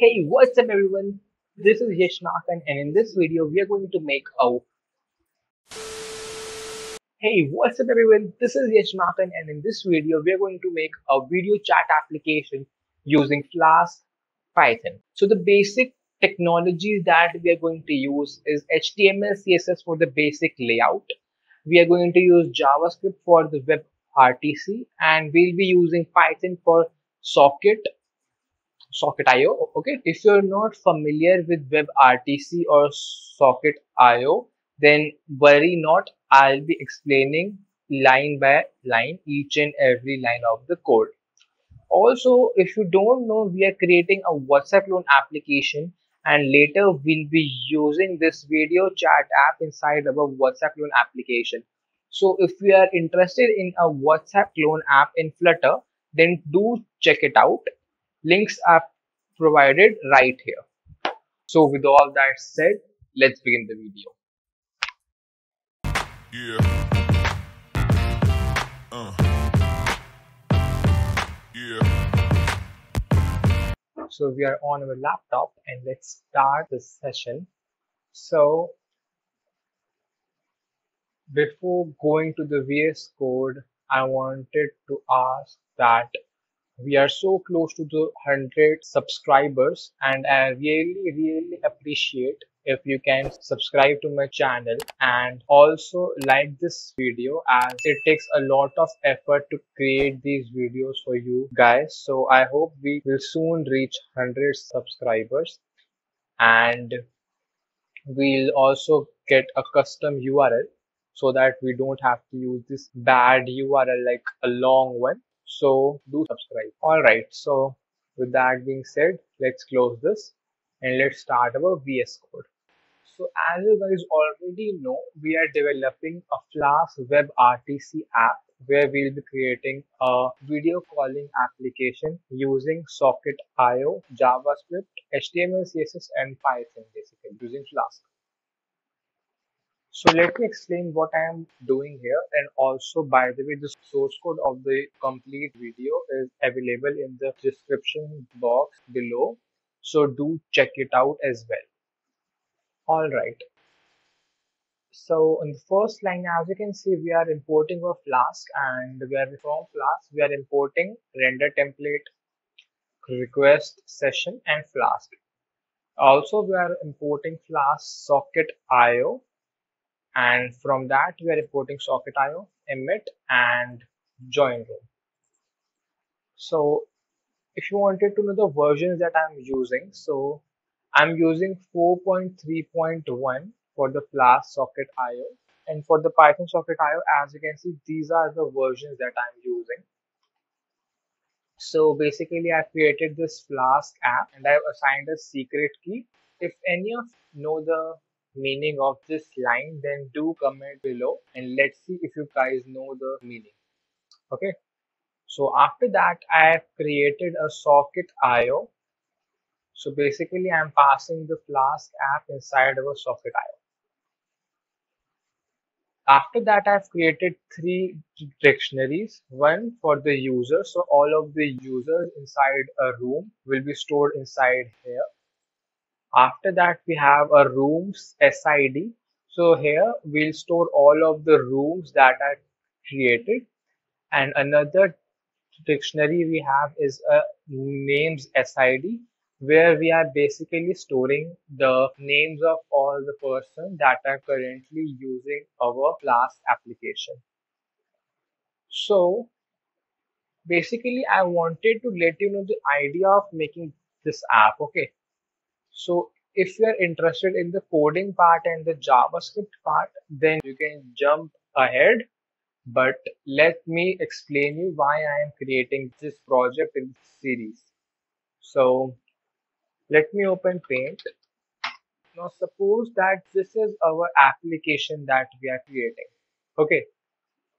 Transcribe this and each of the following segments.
Hey, what's up everyone? This is Yash Makan and in this video we are going to make a Hey, what's up everyone? This is Yash Makan and in this video we are going to make a video chat application using Flask Python. So the basic technology that we are going to use is HTML, CSS for the basic layout. We are going to use JavaScript for the WebRTC and we'll be using Python for SocketIO. Okay, if you're not familiar with WebRTC or SocketIO, then worry not. I'll be explaining line by line each and every line of the code. Also, if you don't know, we are creating a WhatsApp clone application, and later we'll be using this video chat app inside our WhatsApp clone application. So if we are interested in a WhatsApp clone app in Flutter, then do check it out. Links are provided right here. So with all that said, let's begin the video. Yeah. Yeah. So we are on our laptop and let's start this session. So before going to the VS Code, I wanted to ask that we are so close to the 100 subscribers and I really appreciate if you can subscribe to my channel and also like this video, as it takes a lot of effort to create these videos for you guys. So I hope we will soon reach 100 subscribers and we'll also get a custom URL so that we don't have to use this bad URL like a long one. So do subscribe. Alright, so with that being said, let's close this and let's start our VS Code. So as you guys already know, we are developing a Flask WebRTC app where we'll be creating a video calling application using SocketIO, JavaScript, HTML, CSS, and Python, basically using Flask. So let me explain what I am doing here, and also by the way, the source code of the complete video is available in the description box below. So do check it out as well. Alright. So in the first line, as you can see, we are importing a Flask, and we are from Flask, we are importing render template, request session, and Flask. Also, we are importing Flask SocketIO, and from that we are importing SocketIO, emit, and join room. So if you wanted to know the versions that I'm using, so I'm using 4.3.1 for the Flask SocketIO, and for the Python SocketIO, as you can see, these are the versions that I'm using. So basically I've created this Flask app and I've assigned a secret key. If any of you know the meaning of this line, then do comment below and let's see if you guys know the meaning. Okay. So after that, I have created a SocketIO. So basically I'm passing the Flask app inside our SocketIO. After that, I've created three dictionaries, one for the user. So all of the users inside a room will be stored inside here. After that, we have a rooms SID. So here we'll store all of the rooms that are created. And another dictionary we have is a names SID, where we are basically storing the names of all the persons that are currently using our Flask application. So basically I wanted to let you know the idea of making this app. Okay, so if you are interested in the coding part and the JavaScript part, then you can jump ahead, but let me explain you why I am creating this project in this series. So let me open Paint. Now suppose that this is our application that we are creating. Okay.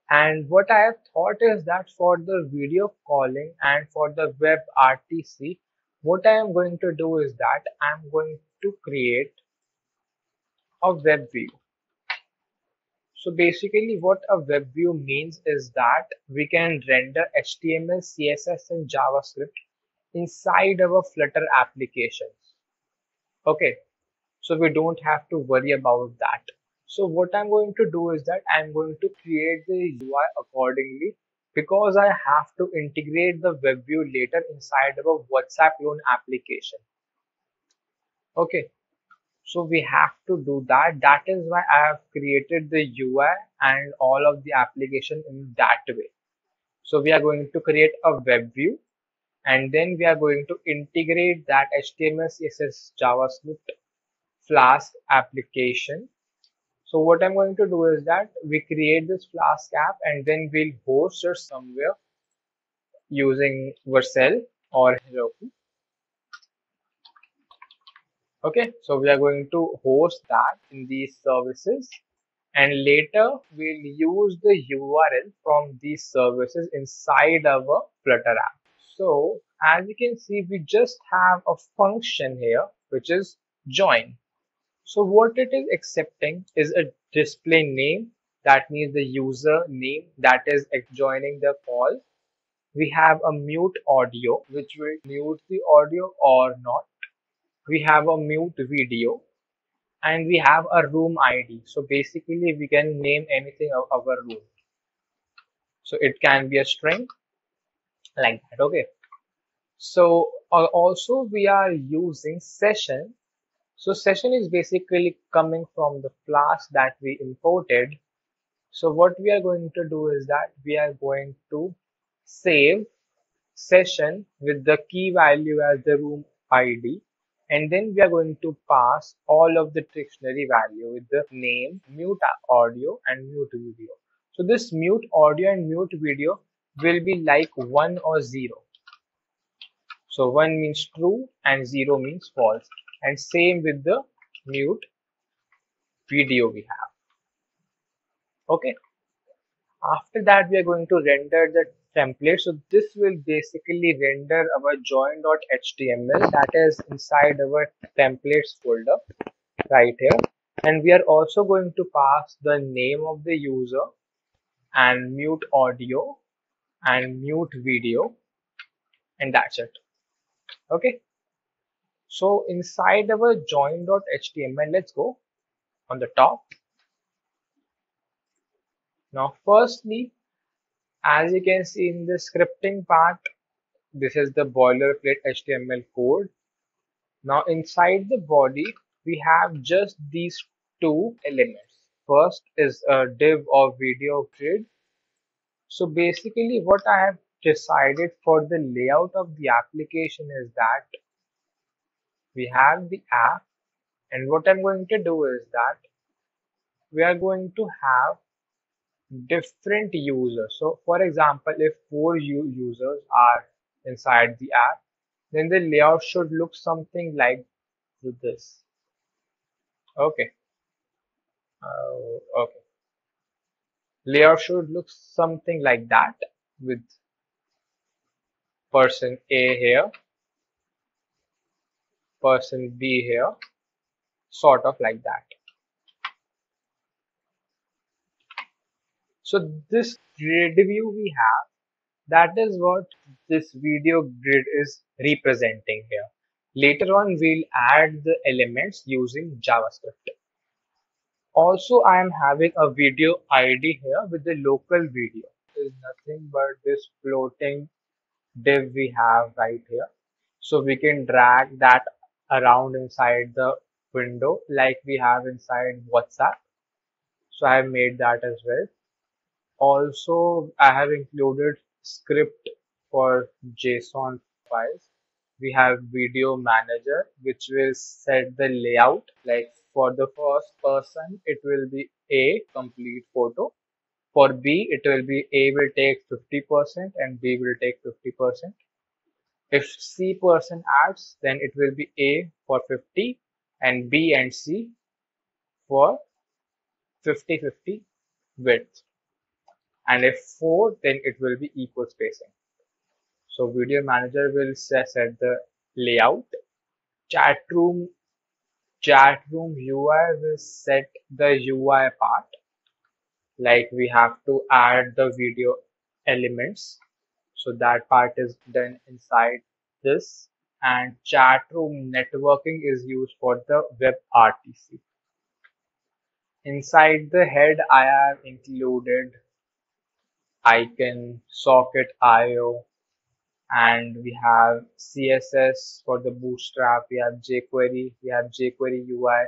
And what I have thought is that for the video calling and for the WebRTC, what I am going to do is that I am going to create a web view. So basically what a web view means is that we can render HTML, CSS and JavaScript inside our Flutter applications. Okay, so we don't have to worry about that. So what I'm going to do is that I'm going to create the UI accordingly because I have to integrate the web view later inside our WhatsApp loan application. Okay, so we have to do that. That is why I have created the UI and all of the application in that way. So we are going to create a web view and then we are going to integrate that HTML, CSS, JavaScript Flask application. So what I'm going to do is that we create this Flask app and then we'll host it somewhere using Vercel or Heroku. Okay, so we are going to host that in these services and later we'll use the URL from these services inside our Flutter app. So as you can see, we just have a function here which is join. So what it is accepting is a display name, that means the user name that is joining the call. We have a mute audio which will mute the audio or not. We have a mute video and we have a room ID. So basically we can name anything of our room. So it can be a string like that. Okay. So also we are using session. So session is basically coming from the class that we imported. So what we are going to do is that we are going to save session with the key value as the room ID, and then we are going to pass all of the dictionary value with the name, mute audio and mute video. So this mute audio and mute video will be like 1 or 0. So 1 means true and 0 means false, and same with the mute video we have. Okay. After that, we are going to render the template. So this will basically render our join.html that is inside our templates folder right here. And we are also going to pass the name of the user and mute audio and mute video, and that's it. Okay. So inside our join.html, let's go on the top. Now, firstly, as you can see in the scripting part, this is the boilerplate HTML code. Now inside the body, we have just these two elements. First is a div or video grid. So basically what I have decided for the layout of the application is that we have the app, and what I'm going to do is that we are going to have different users. So for example, if four users are inside the app, then the layout should look something like this. Okay. Okay. Layout should look something like that with person A here, person B here, sort of like that. So this grid view we have, that is what this video grid is representing here. Later on, we'll add the elements using JavaScript. Also, I am having a video ID here with the local video. It is nothing but this floating div we have right here. So we can drag that around inside the window like we have inside WhatsApp. So I have made that as well. Also, I have included script for JSON files. We have video manager, which will set the layout. Like for the first person, it will be A complete photo. For B, it will be A will take 50% and B will take 50%. If C person adds, then it will be A for 50 and B and C for 50-50 width. And if 4, then it will be equal spacing. So video manager will set the layout. Chat room UI will set the UI part. Like we have to add the video elements. So that part is done inside this, and chat room networking is used for the WebRTC. Inside the head, I have included icon, SocketIO, and we have CSS for the Bootstrap, we have jQuery, we have jQuery UI,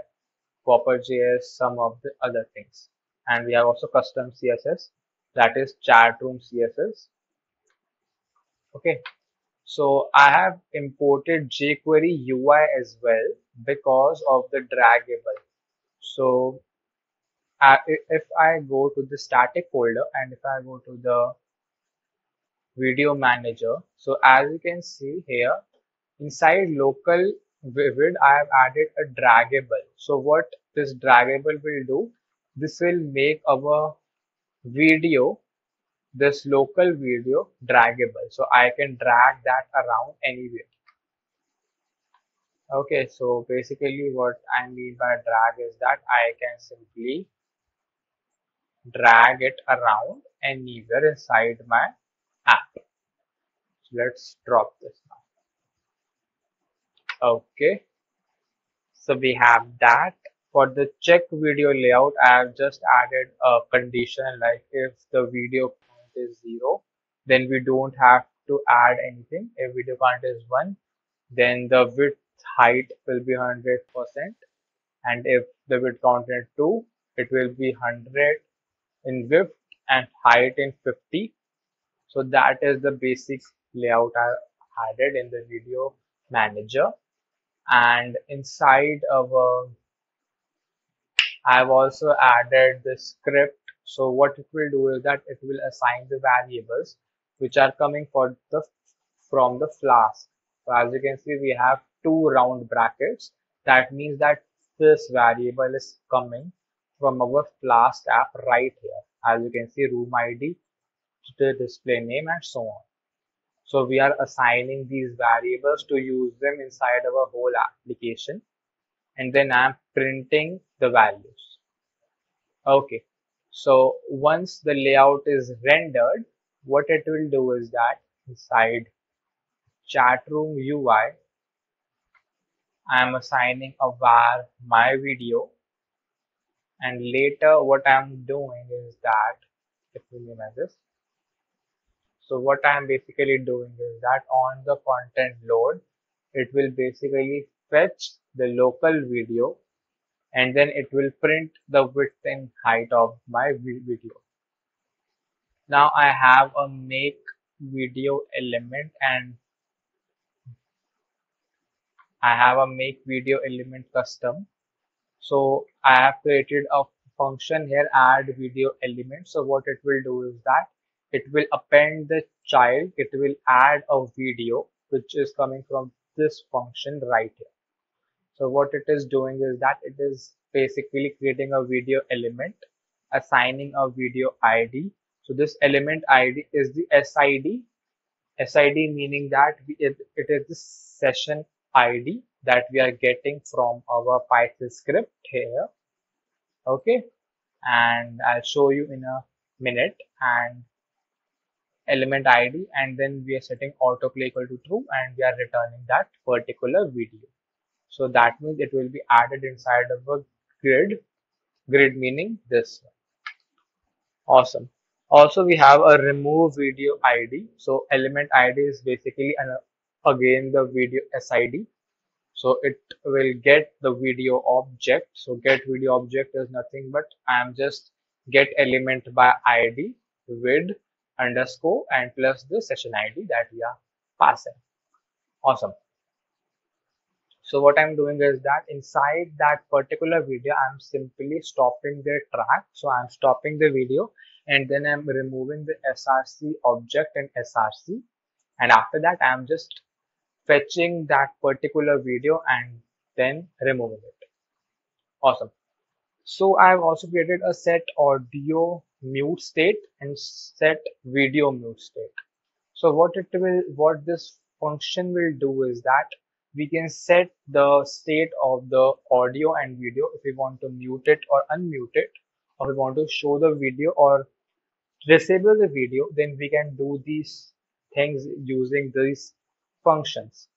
Copper.js, some of the other things. And we have also custom CSS, that is chat room CSS. Okay, so I have imported jQuery UI as well because of the draggable. So if I go to the static folder and if I go to the video manager, so as you can see here, inside local vivid, I have added a draggable. So what this draggable will do, this will make our video, this local video draggable. So I can drag that around anywhere. Okay, so basically what I mean by drag is that I can simply drag it around anywhere inside my app. So let's drop this now. Okay, so we have that. For the check video layout, I have just added a condition like if the video count is 0, then we don't have to add anything. If video count is 1, then the width height will be 100%. And if the width count is 2, it will be 100 in width and height in 50. So that is the basic layout I added in the video manager. And inside our, I've also added the script. So what it will do is that it will assign the variables which are coming for the from the Flask. So as you can see, we have two round brackets. That means that this variable is coming from our Flask app right here. As you can see, room ID, the display name, and so on. So we are assigning these variables to use them inside our whole application, and then I'm printing the values. Okay, so once the layout is rendered, what it will do is that inside chat room UI, I am assigning a var my video, and later what I'm doing is that, if we minimize this, so what I'm basically doing is that on the content load, it will basically fetch the local video and then it will print the width and height of my video. Now I have a make video element and I have a make video element custom. So I have created a function here, add video element. So what it will do is that it will append the child, it will add a video which is coming from this function right here. So what it is doing is that it is basically creating a video element, assigning a video ID. So this element ID is the SID. SID meaning that it is the session ID that we are getting from our Python script here. Okay, and I'll show you in a minute. And element ID, and then we are setting autoplay equal to true, and we are returning that particular video. So that means it will be added inside of a grid meaning this one. Awesome. Also, we have a remove video ID. So element ID is basically again the video SID. So it will get the video object. So get video object is nothing but I am just get element by ID with underscore and plus the session ID that we are passing. Awesome. So what I'm doing is that inside that particular video, I'm simply stopping the track. So I'm stopping the video and then I'm removing the SRC object and SRC. And after that, I'm just fetching that particular video and then removing it. Awesome. So I've also created a set audio mute state and set video mute state. So what this function will do is that we can set the state of the audio and video if we want to mute it or unmute it, or we want to show the video or disable the video, then we can do these things using this functions.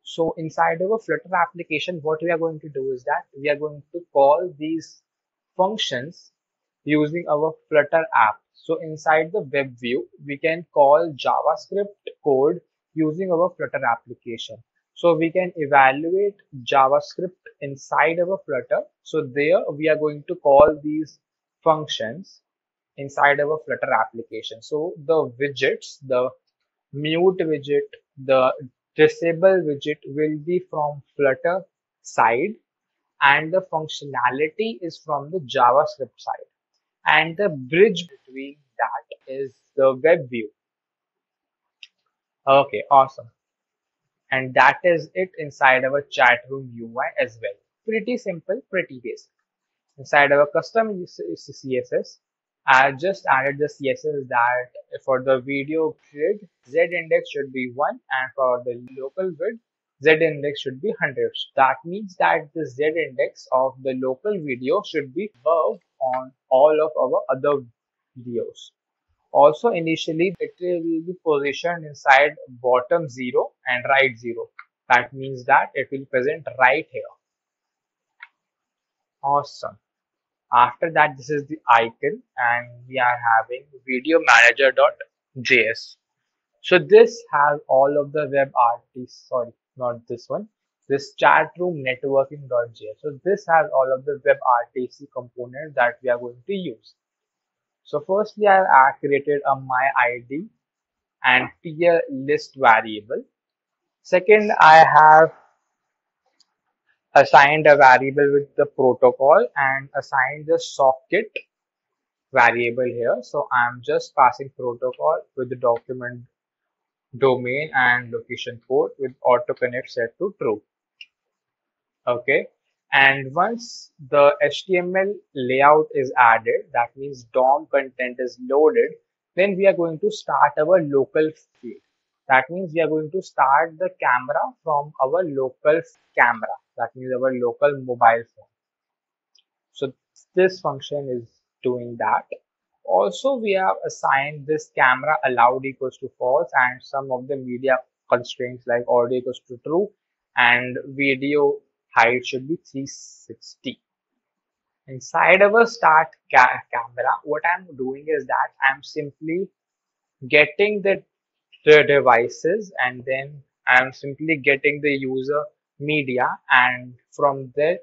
So inside our Flutter application, what we are going to do is that we are going to call these functions using our Flutter app. So inside the web view, we can call JavaScript code using our Flutter application. So we can evaluate JavaScript inside our Flutter. So there we are going to call these functions inside our Flutter application. So the widgets, the mute widget, the disable widget will be from Flutter side and the functionality is from the JavaScript side. And the bridge between that is the web view. Okay, awesome. And that is it inside our chat room UI as well. Pretty simple, pretty basic. Inside our custom CSS, I just added the CSS that for the video grid, Z index should be 1 and for the local width, Z index should be 100. That means that the Z index of the local video should be above on all of our other videos. Also, initially, it will be positioned inside bottom 0 and right 0. That means that it will present right here. Awesome. After that, this is the icon and we are having video manager.js. So this has all of the WebRTC, sorry, not this one, this chat room networking.js. So this has all of the WebRTC components that we are going to use. So firstly, I have created a my ID and tier list variable. Second, I have assigned a variable with the protocol and assigned the socket variable here. So I'm just passing protocol with the document domain and location port with auto connect set to true. Okay. And once the HTML layout is added, that means DOM content is loaded, then we are going to start our local feed. That means we are going to start the camera from our local camera. That means our local mobile phone. So this function is doing that. Also, we have assigned this camera allowed equals to false and some of the media constraints like audio equals to true and video height should be 360. Inside our start camera, what I'm doing is that I'm simply getting the devices and then I'm simply getting the user media and from there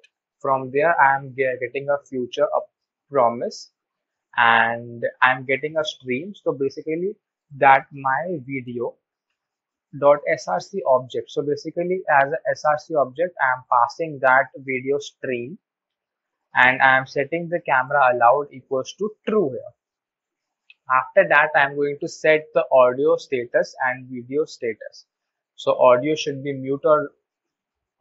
I'm getting a future a promise and I'm getting a stream. So basically that my video dot src object. So basically as a src object, I'm passing that video stream and I'm setting the camera allowed equals to true here. After that, I'm going to set the audio status and video status. So audio should be mute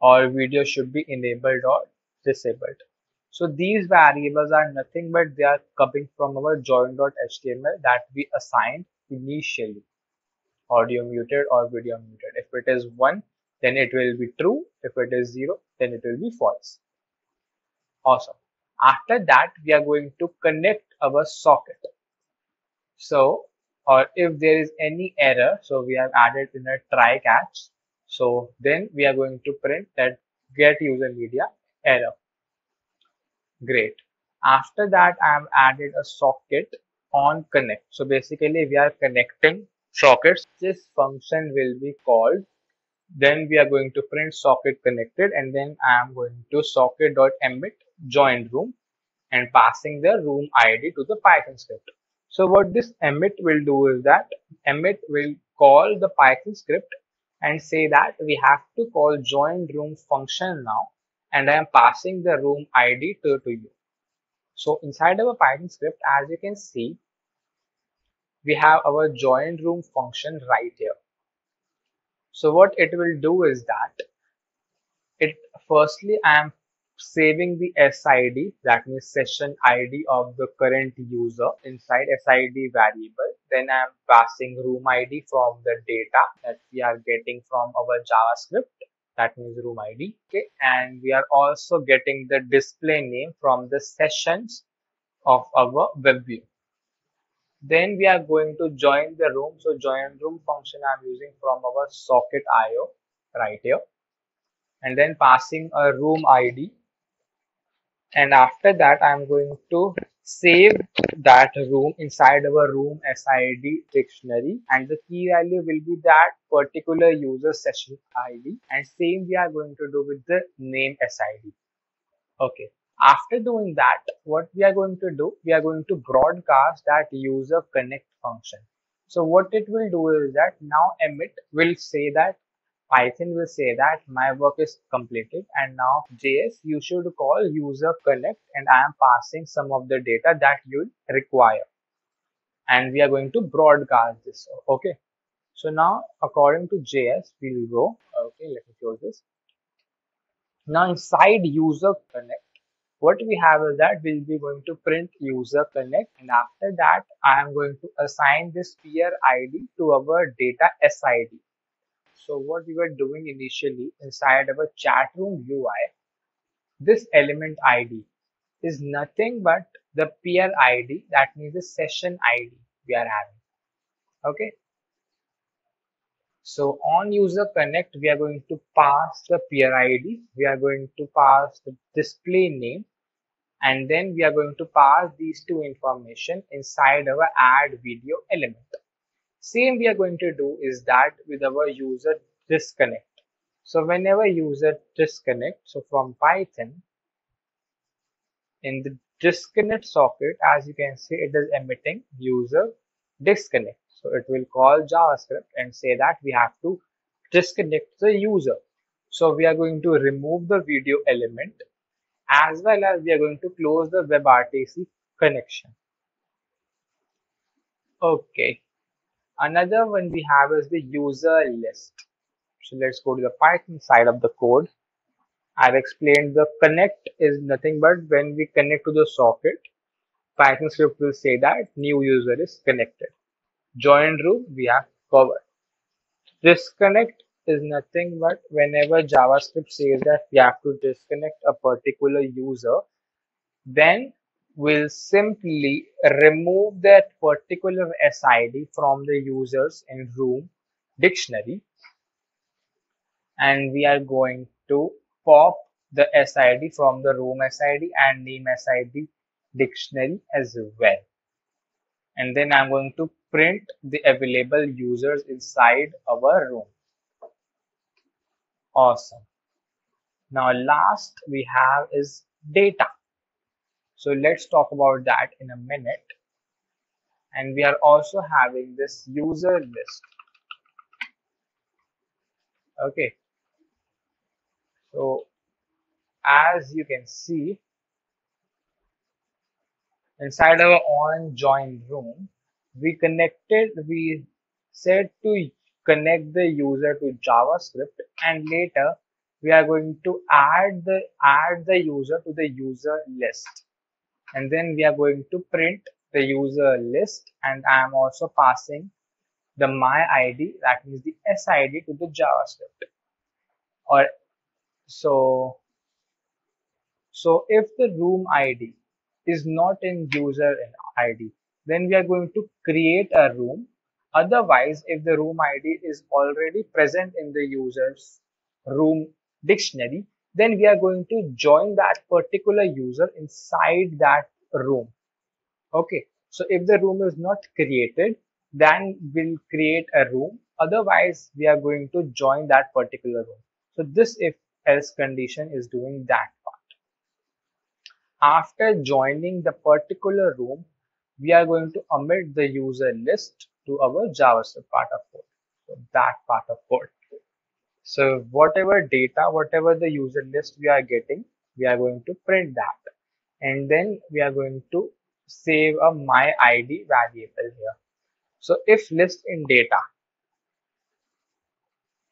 or video should be enabled or disabled. So these variables are nothing but they are coming from our join.html that we assigned initially. Audio muted or video muted. If it is 1, then it will be true. If it is 0, then it will be false. Awesome. After that, we are going to connect our socket. So, or if there is any error, so we have added in a try catch. So then we are going to print that get user media error. Great. After that, I have added a socket on connect. So basically we are connecting sockets. This function will be called. Then we are going to print socket connected and then I am going to socket.emit join room and passing the room ID to the Python script. So what this emit will do is that emit will call the Python script and say that we have to call join room function now and I am passing the room ID to you. So inside our Python script, as you can see, we have our join room function right here. So what it will do is that it firstly I am saving the SID, that means session ID of the current user inside SID variable. Then I am passing room ID from the data that we are getting from our JavaScript, that means room ID. Okay, and we are also getting the display name from the sessions of our web view. Then we are going to join the room. So join room function I'm using from our SocketIO right here, and then passing a room ID. And after that, I'm going to save that room inside our room SID dictionary, and the key value will be that particular user session ID, and same we are going to do with the name SID. Okay. After doing that, what we are going to do, we are going to broadcast that user connect function. So what it will do is that now emit will say that Python will say that my work is completed, and now JS you should call user connect, and I am passing some of the data that you require, and we are going to broadcast this. Okay. So now according to JS we will go. Okay, let me close this. Now inside user connect, what we have is that we'll be going to print user connect, and after that I am going to assign this peer ID to our data SID. So what we were doing initially inside our chat room UI, this element ID is nothing but the peer ID, that means the session ID we are having. Okay. So on user connect, we are going to pass the peer ID, we are going to pass the display name, and then we are going to pass these two information inside our add video element. Same we are going to do is that with our user disconnect. So whenever user disconnect, so from Python, in the disconnect socket, as you can see, it is emitting user disconnect. So it will call JavaScript and say that we have to disconnect the user. So we are going to remove the video element, as well as we are going to close the WebRTC connection. Okay. Another one we have is the user list. So let's go to the Python side of the code. I've explained the connect is nothing but when we connect to the socket, Python script will say that new user is connected. Join room we have covered. Disconnect is nothing but whenever JavaScript says that we have to disconnect a particular user, then we'll simply remove that particular SID from the users in room dictionary, and we are going to pop the SID from the room SID and name SID dictionary as well. And then I'm going to print the available users inside our room. Awesome. Now last we have is data. So let's talk about that in a minute. And we are also having this user list. Okay. So as you can see, inside our on join room, we said to connect the user to JavaScript, and later we are going to add the user to the user list, and then we are going to print the user list, and I am also passing the my ID, that means the SID, to the JavaScript. Or so So if the room ID is not in user ID, then we are going to create a room. Otherwise, if the room ID is already present in the user's room dictionary, then we are going to join that particular user inside that room. Okay. So if the room is not created, then we'll create a room. Otherwise, we are going to join that particular room. So this if else condition is doing that part. After joining the particular room, we are going to omit the user list to our JavaScript part of code. So that part of code. So whatever data, whatever the user list we are getting, we are going to print that. And then we are going to save a my ID variable here. So if list in data,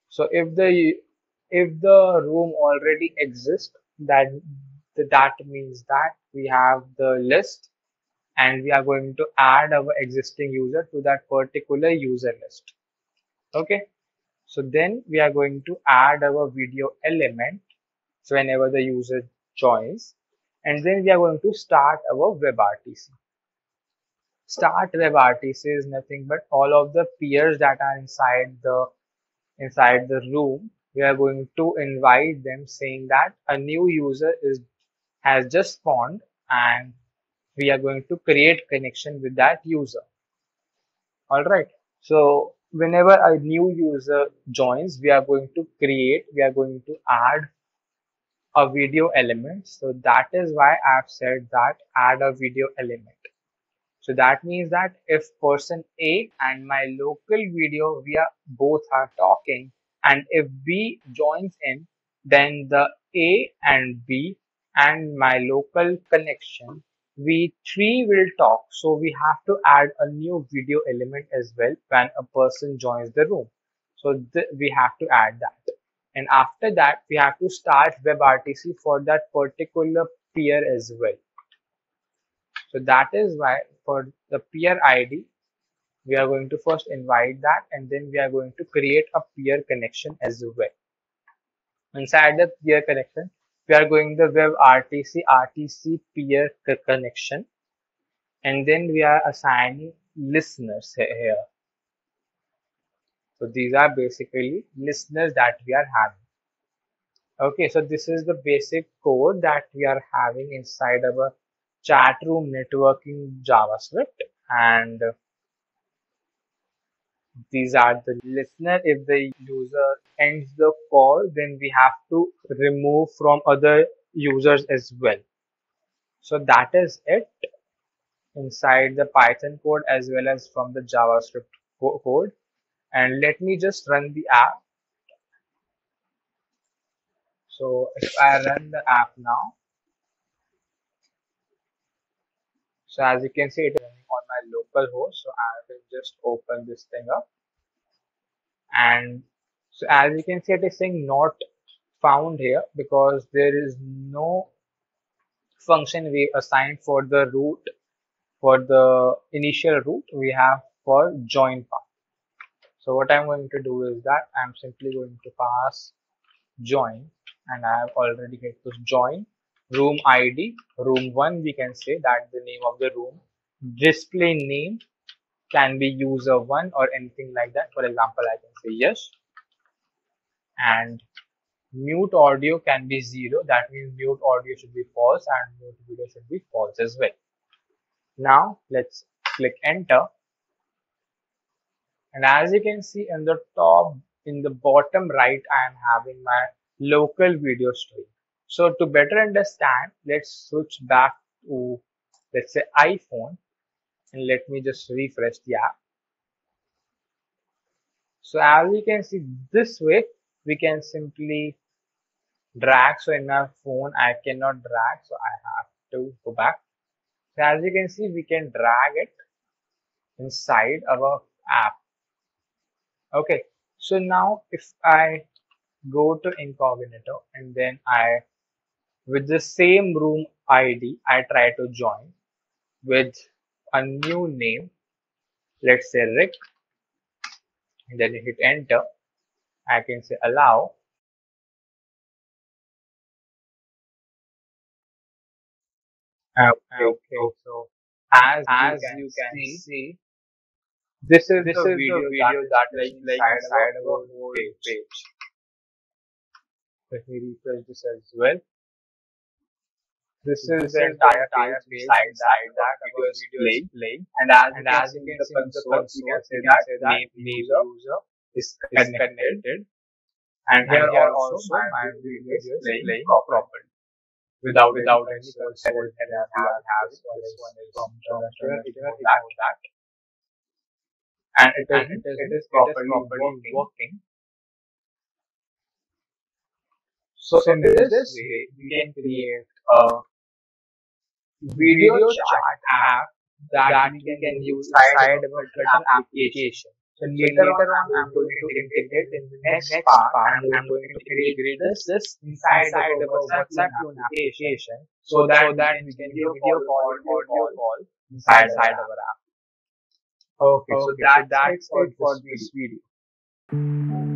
so if the room already exists, that means that we have the list, and we are going to add our existing user to that particular user list. Okay. So then we are going to add our video element, so whenever the user joins, and then we are going to start our WebRTC. Start WebRTC is nothing but all of the peers that are inside the room. We are going to invite them, saying that a new user is has just spawned, and we are going to create connection with that user. All right. So whenever a new user joins, we are going to add a video element. So that is why I've said that add a video element. So that means that if person A and my local video, we are both are talking, and if B joins in, then the A and B and my local connection, we three will talk. So we have to add a new video element as well when a person joins the room. So we have to add that. And after that, we have to start WebRTC for that particular peer as well. So that is why for the peer ID, we are going to first invite that, and then we are going to create a peer connection as well. Inside the peer connection, we are going the WebRTC peer connection, and then we are assigning listeners here. So these are basically listeners that we are having. Okay, so this is the basic code that we are having inside our chat room networking JavaScript, and these are the listener. If the user ends the call, then we have to remove from other users as well. So that is it inside the Python code as well as from the JavaScript code. And let me just run the app. So if I run the app now, so as you can see, it is running on my local host. So I will just open this thing up. And so as you can see, it is saying not found here because there is no function we assigned for the root, for the initial root we have for join path. So what I'm going to do is that I'm simply going to pass join, and I have already hit this join room ID, room 1, we can say that the name of the room. Display name can be user 1 or anything like that. For example, I can say yes, and mute audio can be 0. That means mute audio should be false and mute video should be false as well. Now let's click enter, and as you can see in the top, in the bottom right, I am having my local video stream. So to better understand, let's switch back to, let's say, iPhone, and let me just refresh the app. So as you can see, this way we can simply drag. So in my phone I cannot drag, so I have to go back. So as you can see, we can drag it inside our app. Okay, so now if I go to incognito and then with the same room ID, I try to join with a new name, let's say Rick, and then hit enter. I can say allow. Okay, so as you can see, this is the video that is playing inside our whole page. Let me refresh this as well. This is the entire page. Beside that, our video is playing. And as you can see in the console, we can say that name user is connected. And here also my video is playing properly without any console error we are having. This one is from ignore that. And it is properly working. So in this way, we can create a video chat app that we can use inside our Flutter application. So later on, I'm going to integrate in the next part. I'm going to integrate this inside our WhatsApp application so that we can video call, audio call inside our app. Okay, so that's it for this video.